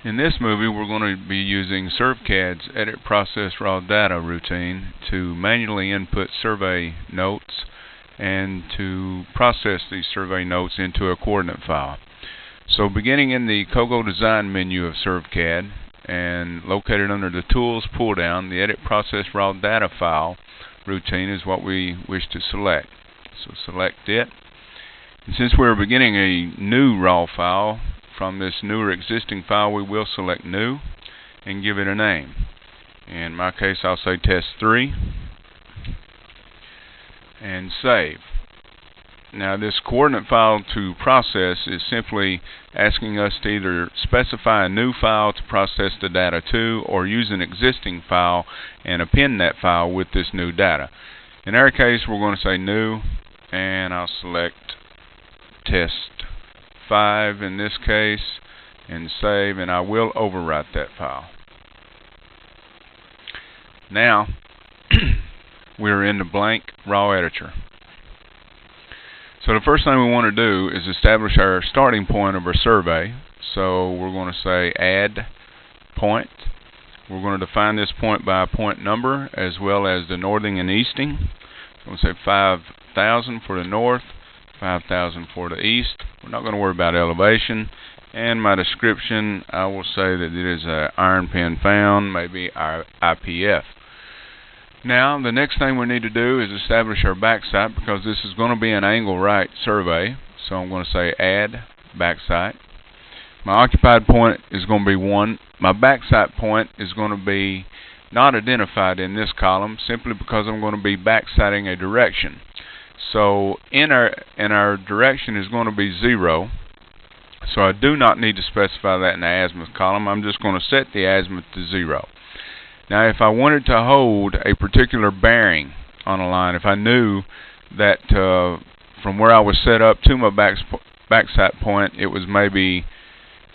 In this movie, we're going to be using SurvCAD's Edit Process Raw Data routine to manually input survey notes and to process these survey notes into a coordinate file. So beginning in the COGO Design menu of SurvCAD and located under the Tools Pulldown, the Edit Process Raw Data file routine is what we wish to select. So select it. And since we're beginning a new raw file, from this newer existing file we will select New and give it a name. In my case I'll say Test 3 and save. Now this coordinate file to process is simply asking us to either specify a new file to process the data to or use an existing file and append that file with this new data. In our case we're going to say New, and I'll select Test 5 in this case and save, and I will overwrite that file. Now we're in the blank raw editor. So the first thing we want to do is establish our starting point of our survey. So we're going to say add point. We're going to define this point by a point number as well as the northing and easting. So we'll say 5,000 for the north, 5,000 for the east. We're not going to worry about elevation. And my description, I will say that it is an iron pin found, maybe our IPF. Now the next thing we need to do is establish our backsite, because this is going to be an angle right survey. So I'm going to say add backsite. My occupied point is going to be 1. My backsite point is going to be not identified in this column simply because I'm going to be backsiting a direction. So in our direction is going to be 0. So I do not need to specify that in the azimuth column. I'm just going to set the azimuth to 0. Now if I wanted to hold a particular bearing on a line, if I knew that from where I was set up to my backside point it was maybe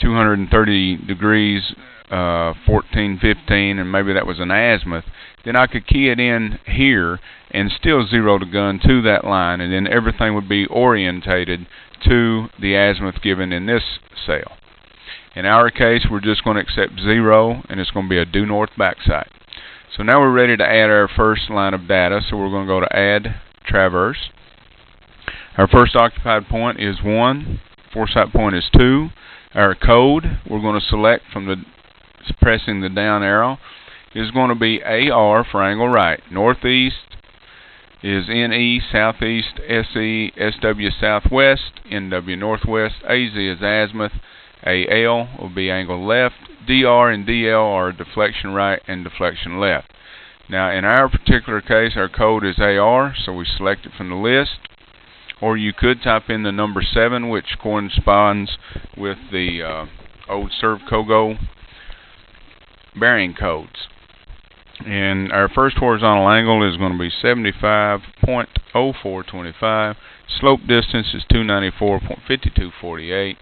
230 degrees, 14, 15, and maybe that was an azimuth, then I could key it in here and still zero the gun to that line, and then everything would be orientated to the azimuth given in this cell. In our case, we're just going to accept 0, and it's going to be a due north backside. So now we're ready to add our first line of data, so we're going to go to Add Traverse. Our first occupied point is 1, foresight point is 2. Our code, we're going to select from the pressing the down arrow, is going to be AR for angle right. Northeast is NE, southeast SE, SW southwest, NW northwest, AZ is azimuth, AL will be angle left, DR and DL are deflection right and deflection left. Now in our particular case our code is AR, so we select it from the list, or you could type in the number 7, which corresponds with the old SurvCOGO bearing codes. And our first horizontal angle is going to be 75.0425. Slope distance is 294.5248.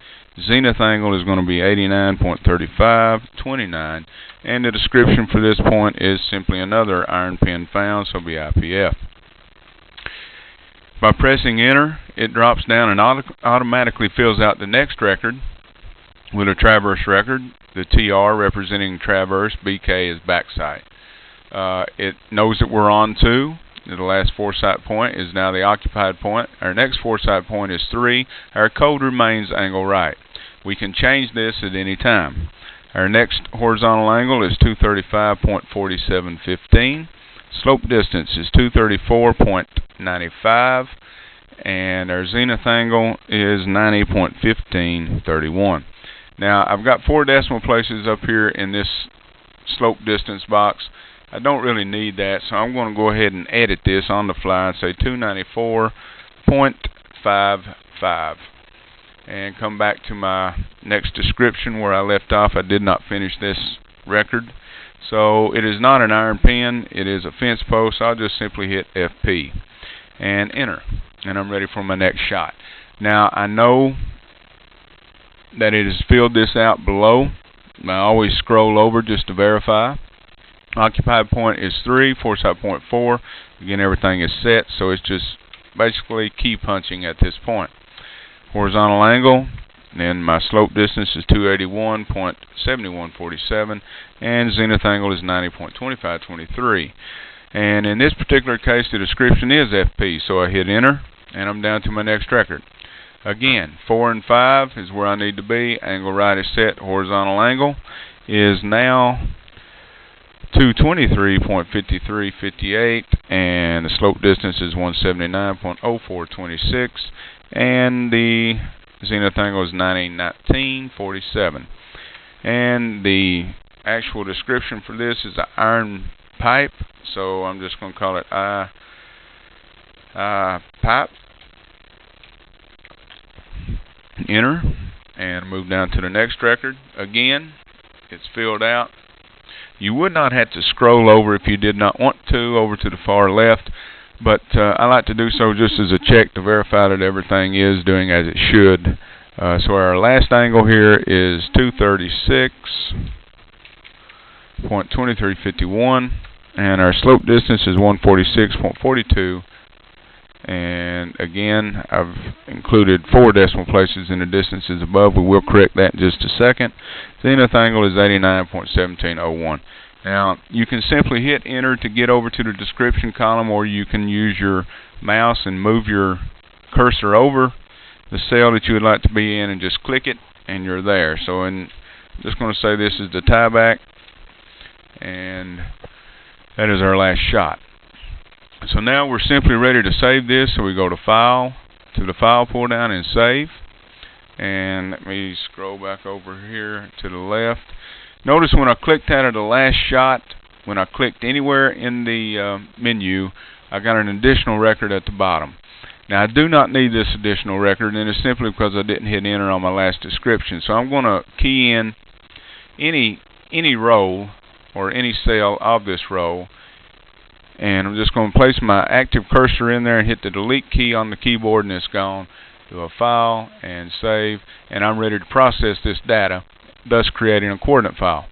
Zenith angle is going to be 89.3529. And the description for this point is simply another iron pin found, so it'll be IPF. By pressing enter, it drops down and automatically fills out the next record with a traverse record. The TR representing traverse, BK is backside. It knows that we're on 2. The last foresight point is now the occupied point. Our next foresight point is 3. Our code remains angle right. We can change this at any time. Our next horizontal angle is 235.4715. Slope distance is 234.95. And our zenith angle is 90.1531. Now I've got 4 decimal places up here in this slope distance box. I don't really need that, so I'm going to go ahead and edit this on the fly and say 294.55 and come back to my next description where I left off. I did not finish this record. So it is not an iron pin, it is a fence post. I'll just simply hit FP and enter, and I'm ready for my next shot. Now I know that it has filled this out below. I always scroll over just to verify. Occupied point is 3, foresight point 4. Again, everything is set, so it's just basically key punching at this point. Horizontal angle Then my slope distance is 281.7147, and zenith angle is 90.2523. And in this particular case, the description is FP, so I hit enter, and I'm down to my next record. Again, 4 and 5 is where I need to be. Angle right is set. Horizontal angle is now 223.5358, and the slope distance is 179.0426, and the zenith angle is 90.1947. And the actual description for this is an iron pipe, so I'm just going to call it I pipe. Enter, and move down to the next record. Again, it's filled out. You would not have to scroll over if you did not want to, over to the far left, but I like to do so just as a check to verify that everything is doing as it should. So our last angle here is 236.2351, and our slope distance is 146.42. And again, I've included 4 decimal places in the distances above. We will correct that in just a second. Zenith angle is 89.1701. Now, you can simply hit enter to get over to the description column, or you can use your mouse and move your cursor over the cell that you would like to be in and just click it, and you're there. So I'm just going to say this is the tieback, and that is our last shot. So now we're simply ready to save this, so we go to File, to the File pull down and Save. And let me scroll back over here to the left. Notice when I clicked out of the last shot, when I clicked anywhere in the menu, I got an additional record at the bottom. Now I do not need this additional record, and it's simply because I didn't hit enter on my last description. So I'm going to key in any row or any cell of this row, and I'm just going to place my active cursor in there and hit the delete key on the keyboard, and it's gone. Do a File and Save, and I'm ready to process this data, thus creating a coordinate file.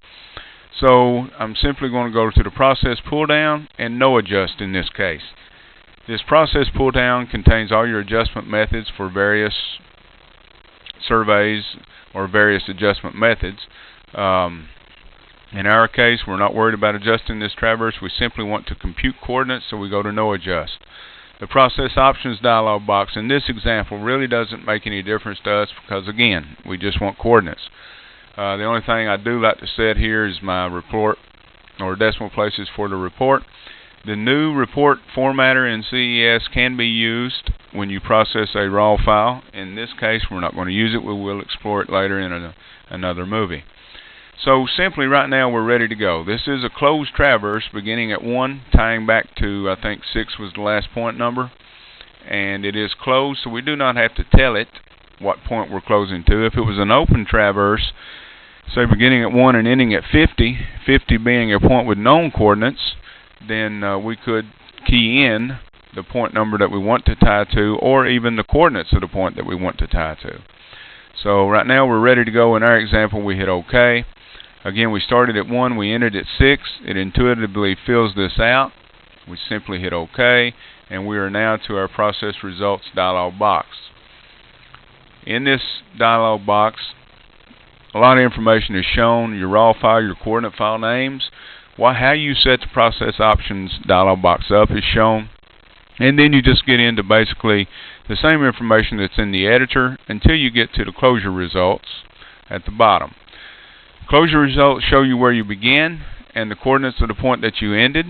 So I'm simply going to go to the Process Pull Down and No Adjust in this case. This Process Pull Down contains all your adjustment methods for various surveys or various adjustment methods. In our case, we're not worried about adjusting this traverse. We simply want to compute coordinates, so we go to No Adjust. The Process Options dialog box in this example really doesn't make any difference to us because, again, we just want coordinates. The only thing I do like to set here is my report or decimal places for the report. The new report formatter in CES can be used when you process a raw file. In this case, we're not going to use it. We will explore it later in another movie. So simply right now we're ready to go. This is a closed traverse beginning at 1, tying back to, I think 6 was the last point number. And it is closed, so we do not have to tell it what point we're closing to. If it was an open traverse, say beginning at 1 and ending at 50, 50 being a point with known coordinates, then we could key in the point number that we want to tie to, or even the coordinates of the point that we want to tie to. So right now we're ready to go. In our example, we hit OK. Again, we started at 1, we ended at 6. It intuitively fills this out. We simply hit OK, and we are now to our Process Results dialog box. In this dialog box, a lot of information is shown. Your raw file, your coordinate file names, how you set the Process Options dialog box up is shown. And then you just get into basically the same information that's in the editor until you get to the closure results at the bottom. Closure results show you where you began and the coordinates of the point that you ended.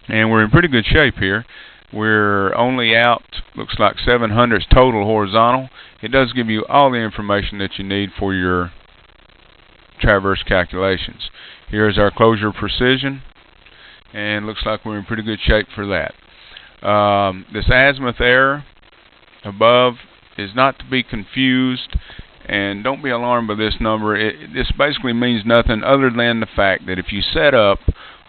And we're in pretty good shape here. We're only out, looks like 7/100 total horizontal. It does give you all the information that you need for your traverse calculations. Here's our closure precision, and looks like we're in pretty good shape for that. This azimuth error above is not to be confused, and don't be alarmed by this number. This basically means nothing other than the fact that if you set up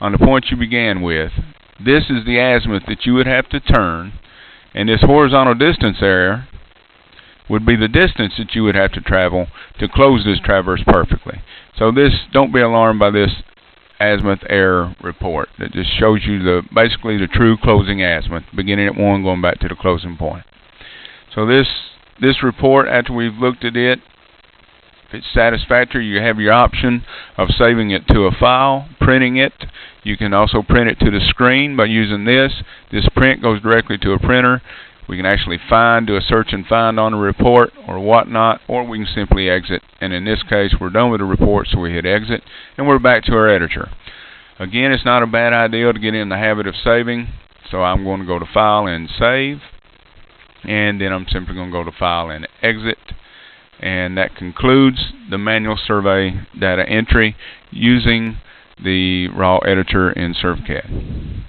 on the point you began with, this is the azimuth that you would have to turn, and this horizontal distance error would be the distance that you would have to travel to close this traverse perfectly. So don't be alarmed by this azimuth error report. It just shows you basically the true closing azimuth, beginning at 1, going back to the closing point. So this report, after we've looked at it, If it's satisfactory, you have your option of saving it to a file, printing it. You can also print it to the screen by using this. This print goes directly to a printer. We can actually do a search and find on a report or whatnot, or we can simply exit. And in this case, we're done with the report, so we hit exit, and we're back to our editor. Again, it's not a bad idea to get in the habit of saving, so I'm going to go to File and Save, and then I'm simply going to go to File and Exit. And that concludes the manual survey data entry using the raw editor in SurfCAD.